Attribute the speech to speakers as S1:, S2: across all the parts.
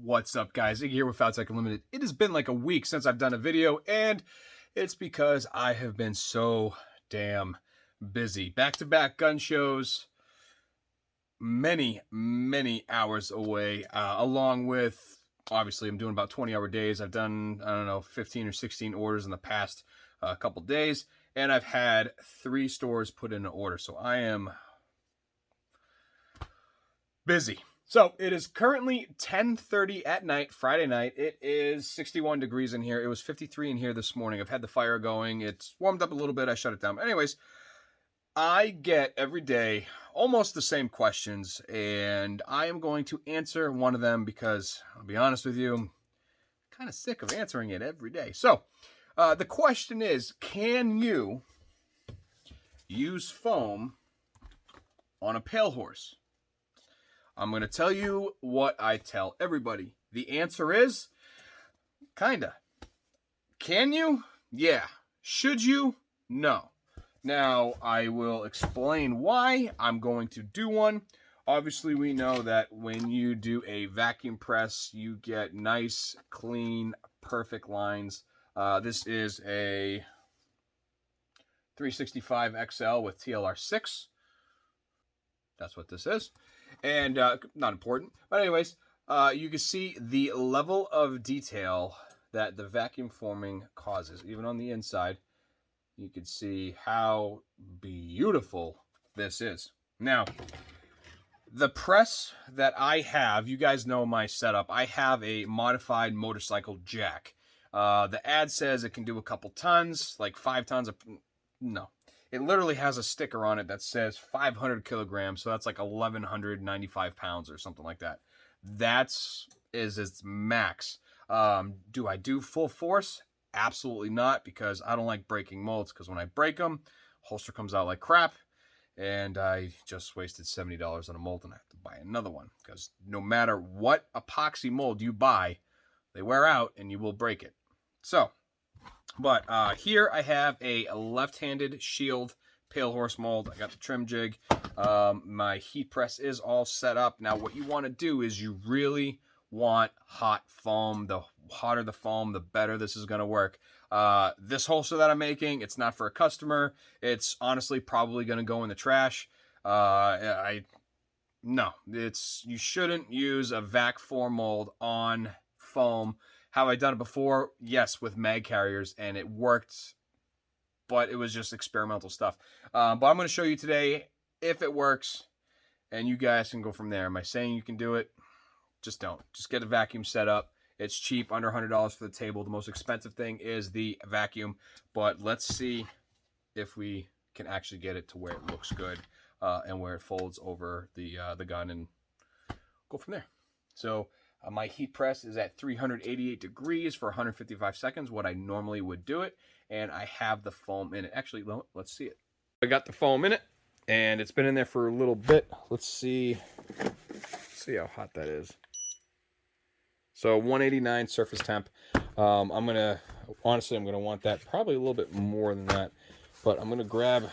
S1: What's up, guys? Iggy here with Faltacunlimited. It has been like a week since I've done a video, and it's because I have been so damn busy. Back-to-back gun shows, many hours away, along with, obviously, I'm doing about 20-hour days. I've done, I don't know, 15 or 16 orders in the past couple days, and I've had 3 stores put in an order, so I am busy. So it is currently 10:30 at night, Friday night. It is 61 degrees in here. It was 53 in here this morning. I've had the fire going. It's warmed up a little bit. I shut it down. But anyways, I get every day almost the same questions, and I am going to answer one of them because, I'll be honest with you, I'm kind of sick of answering it every day. So the question is, can you use foam on a PALEHORSE? I'm going to tell you what I tell everybody. The answer is, kinda. Can you? Yeah. Should you? No. Now, I will explain why I'm going to do one. Obviously, we know that when you do a vacuum press, you get nice, clean, perfect lines. This is a 365 XL with TLR6. That's what this is. And not important, but anyways, you can see the level of detail that the vacuum forming causes. Even on the inside, you can see how beautiful this is. Now, the press that I have, you guys know my setup. I have a modified motorcycle jack. The ad says it can do a couple tons, like 5 tons of... No. It literally has a sticker on it that says 500 kilograms, so that's like 1,195 pounds or something like that. That's its max. Do I do full force? Absolutely not, because I don't like breaking molds, because when I break them, holster comes out like crap, and I just wasted $70 on a mold, and I have to buy another one, because no matter what epoxy mold you buy, they wear out, and you will break it. So... But here I have a left-handed shield PALEHORSE mold. I got the trim jig. My heat press is all set up. Now what you want to do is you really want hot foam. The hotter the foam, the better this is going to work. This holster that I'm making, it's not for a customer. It's honestly probably going to go in the trash. No, you shouldn't use a vac form mold on foam. Have I done it before? Yes, with mag carriers, and it worked, but it was just experimental stuff. But I'm going to show you today if it works, and you guys can go from there. Am I saying you can do it? Just don't. Just get a vacuum set up. It's cheap, under $100 for the table. The most expensive thing is the vacuum, but let's see if we can actually get it to where it looks good and where it folds over the gun, and go from there. So... my heat press is at 388 degrees for 155 seconds, what I normally would do it, and I have the foam in it. Actually, let's see it. I got the foam in it, and it's been in there for a little bit. Let's see how hot that is. So 189 surface temp. Honestly, I'm gonna want that probably a little bit more than that, but I'm gonna grab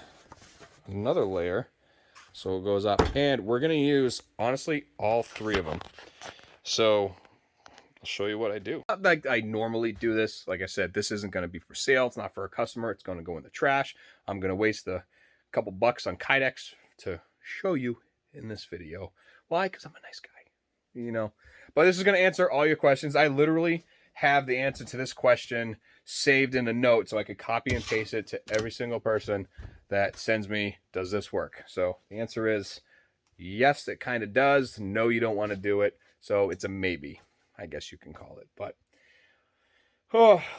S1: another layer so it goes up, and we're gonna use, honestly, all 3 of them. So, I'll show you what I do. Not like I normally do this. Like I said, this isn't going to be for sale. It's not for a customer. It's going to go in the trash. I'm going to waste a couple bucks on kydex to show you in this video. Why? Because I'm a nice guy, you know. But this is going to answer all your questions. I literally have the answer to this question saved in a note, so I could copy and paste it to every single person that sends me, does this work? So, the answer is yes, it kind of does. No, you don't want to do it. So it's a maybe, I guess you can call it. But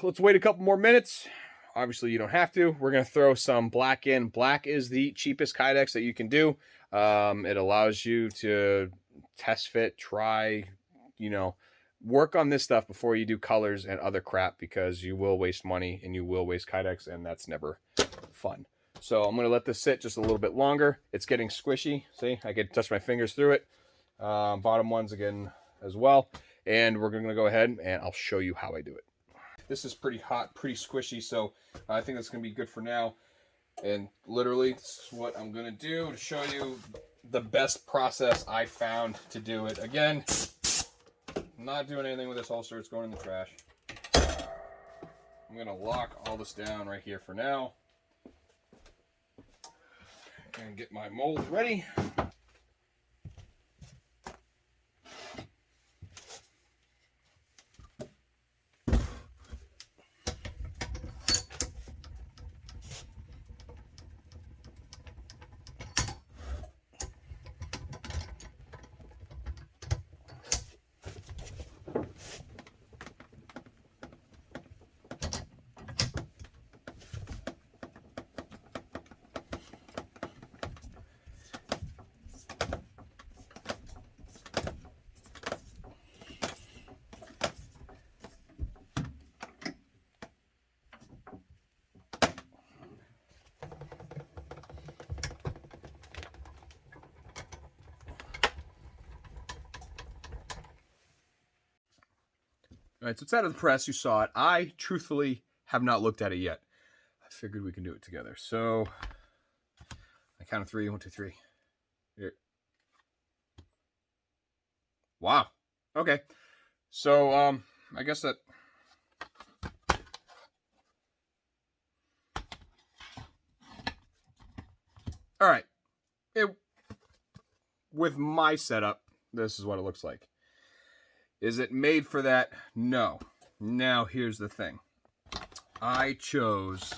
S1: let's wait a couple more minutes. Obviously, you don't have to. We're going to throw some black in. Black is the cheapest kydex that you can do. It allows you to test fit, try, work on this stuff before you do colors and other crap, because you will waste money and you will waste kydex, and that's never fun. So I'm going to let this sit just a little bit longer. It's getting squishy. See, I can touch my fingers through it. Bottom ones again as well, and we're going to go ahead and I'll show you how I do it. This is pretty hot, pretty squishy, so I think that's going to be good for now. And literally, this is what I'm going to do to show you the best process I found to do it. Again, not doing anything with this holster. It's going in the trash. I'm going to lock all this down right here for now. And get my mold ready. All right, so it's out of the press. You saw it. I truthfully have not looked at it yet. I figured we can do it together. So I count of 3. 1, 2, 3. Here. Wow. Okay. So I guess that. All right. With my setup, this is what it looks like. Is it made for that? No. Now, here's the thing. I chose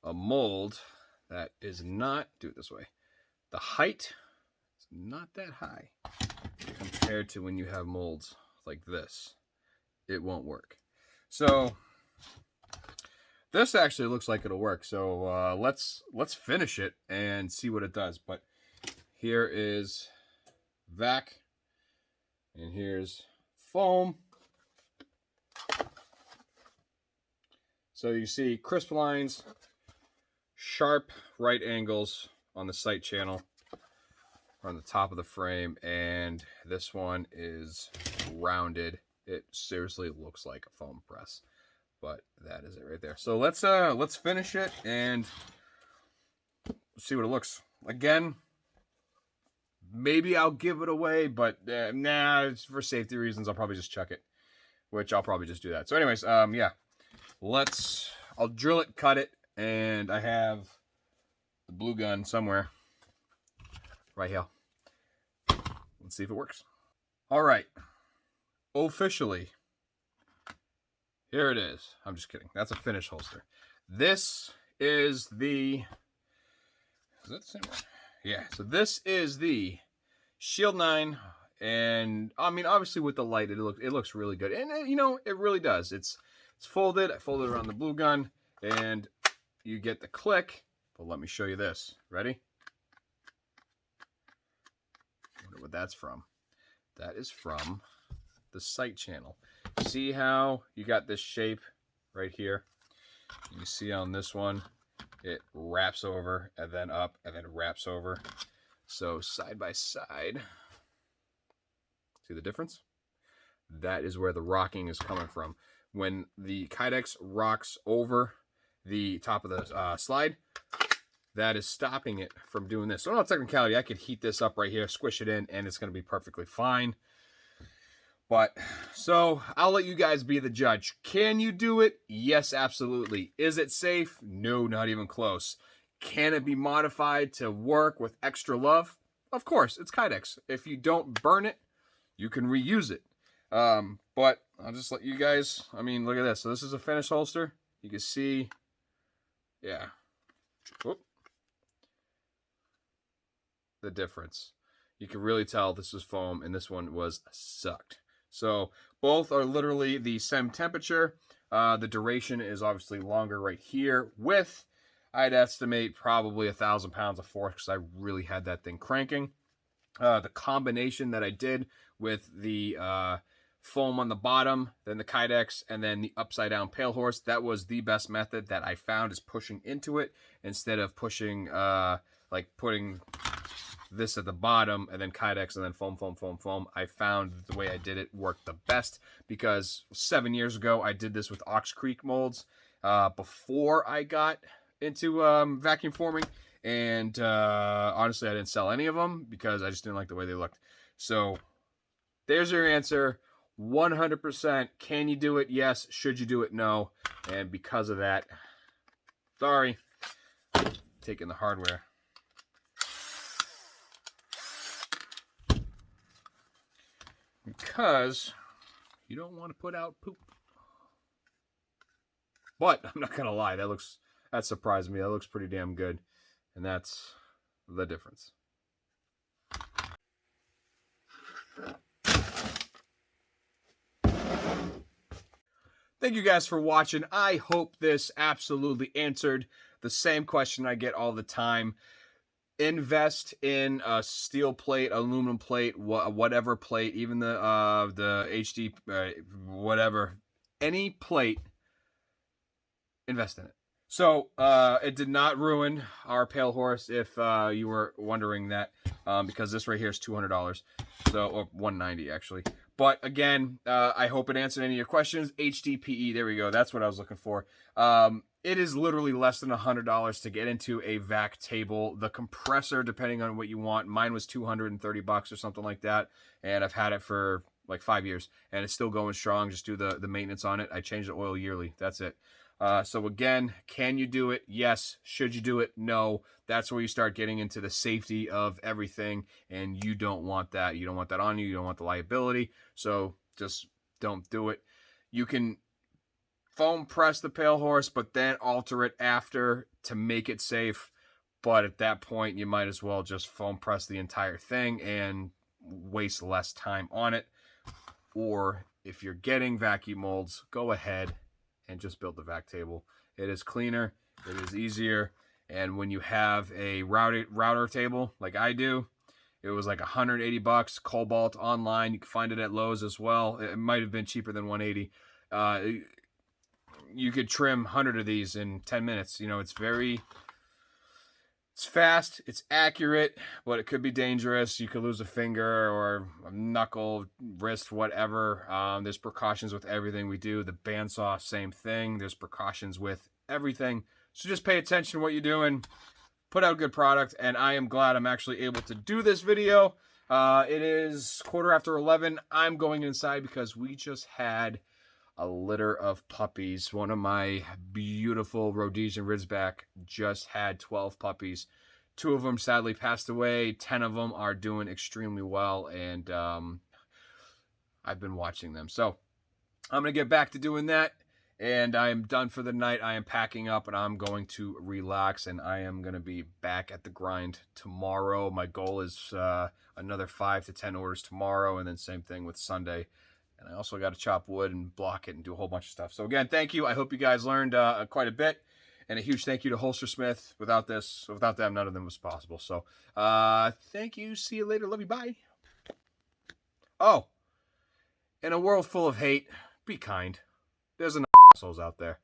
S1: a mold that is not, do it this way, the height is not that high compared to when you have molds like this. It won't work. So, this actually looks like it'll work. So, let's finish it and see what it does. But here is vac, and here's foam. So you see crisp lines, sharp right angles on the sight channel on the top of the frame, and this one is rounded. It seriously looks like a foam press, but that is it right there. So let's finish it and see what it looks. Again, maybe I'll give it away, but nah, for safety reasons, I'll probably just chuck it, which I'll probably just do that. So anyways, yeah, I'll drill it, cut it, and I have the blue gun somewhere right here. Let's see if it works. All right, officially, here it is. I'm just kidding. That's a finished holster. This is that the same one? Yeah, so this is the Shield 9, and I mean, obviously with the light, it looks really good, and you know, it really does. It's folded. I folded it around the blue gun, and you get the click. But let me show you this. Ready? I wonder what that's from. That is from the sight channel. See how you got this shape right here? You see on this one, it wraps over and then up and then wraps over. So side by side, see the difference? That is where the rocking is coming from. When the kydex rocks over the top of the slide, that is stopping it from doing this. So no technicality, I could heat this up right here, squish it in, and it's going to be perfectly fine. But, so, I'll let you guys be the judge. Can you do it? Yes, absolutely. Is it safe? No, not even close. Can it be modified to work with extra love? Of course, it's kydex. If you don't burn it, you can reuse it. But I'll just let you guys, I mean, look at this. So this is a finished holster. You can see, yeah. Whoop. The difference. You can really tell this is foam and this one was sucked. So both are literally the same temperature. The duration is obviously longer right here with, I'd estimate, probably 1,000 pounds of force because I really had that thing cranking. The combination that I did with the foam on the bottom, then the kydex, and then the upside down PALEHORSE, that was the best method that I found, is pushing into it instead of pushing, like putting this at the bottom and then kydex and then foam, foam, foam, foam. I found the way I did it worked the best because 7 years ago I did this with Ox Creek molds before I got into vacuum forming, and honestly I didn't sell any of them because I just didn't like the way they looked. So there's your answer. 100%. Can you do it? Yes. Should you do it? No. And because of that, sorry, taking the hardware. Because you don't want to put out poop. But I'm not going to lie, that surprised me. That looks pretty damn good. And that's the difference. Thank you guys for watching. I hope this absolutely answered the same question I get all the time. Invest in a steel plate, aluminum plate, whatever plate, even the HD, whatever, any plate, invest in it. So it did not ruin our PALEHORSE, if you were wondering that, because this right here is $200, so, or $190 actually. But again, I hope it answered any of your questions. HDPE, there we go. That's what I was looking for. It is literally less than $100 to get into a vac table. The compressor, depending on what you want, mine was $230 or something like that, and I've had it for like 5 years, and it's still going strong. Just do the maintenance on it. I change the oil yearly. That's it. So again, can you do it? Yes. Should you do it? No. That's where you start getting into the safety of everything, and you don't want that. You don't want that on you. You don't want the liability. So just don't do it. You can foam press the PALEHORSE, but then alter it after to make it safe. But at that point, you might as well just foam press the entire thing and waste less time on it. Or if you're getting vacuum molds, go ahead and just build the vac table. It is cleaner, it is easier, and when you have a router table like I do, it was like $180, Cobalt online. You can find it at Lowe's as well. It might have been cheaper than $180. You could trim 100 of these in 10 minutes. You know, it's fast, it's accurate, but it could be dangerous. You could lose a finger or a knuckle, wrist, whatever. There's precautions with everything we do. The bandsaw, same thing. There's precautions with everything. So just pay attention to what you're doing. Put out a good product, and I am glad I'm actually able to do this video. It is 11:15. I'm going inside because we just had a litter of puppies. One of my beautiful Rhodesian Ridgeback just had 12 puppies. 2 of them sadly passed away. 10 of them are doing extremely well, and I've been watching them. So I'm going to get back to doing that, and I am done for the night. I am packing up, and I'm going to relax, and I am going to be back at the grind tomorrow. My goal is another 5 to 10 orders tomorrow, and then same thing with Sunday. And I also got to chop wood and block it and do a whole bunch of stuff. So again, thank you. I hope you guys learned quite a bit. And a huge thank you to Holstersmith. Without them, none of them was possible. So thank you. See you later. Love you. Bye. Oh, in a world full of hate, be kind. There's enough assholes out there.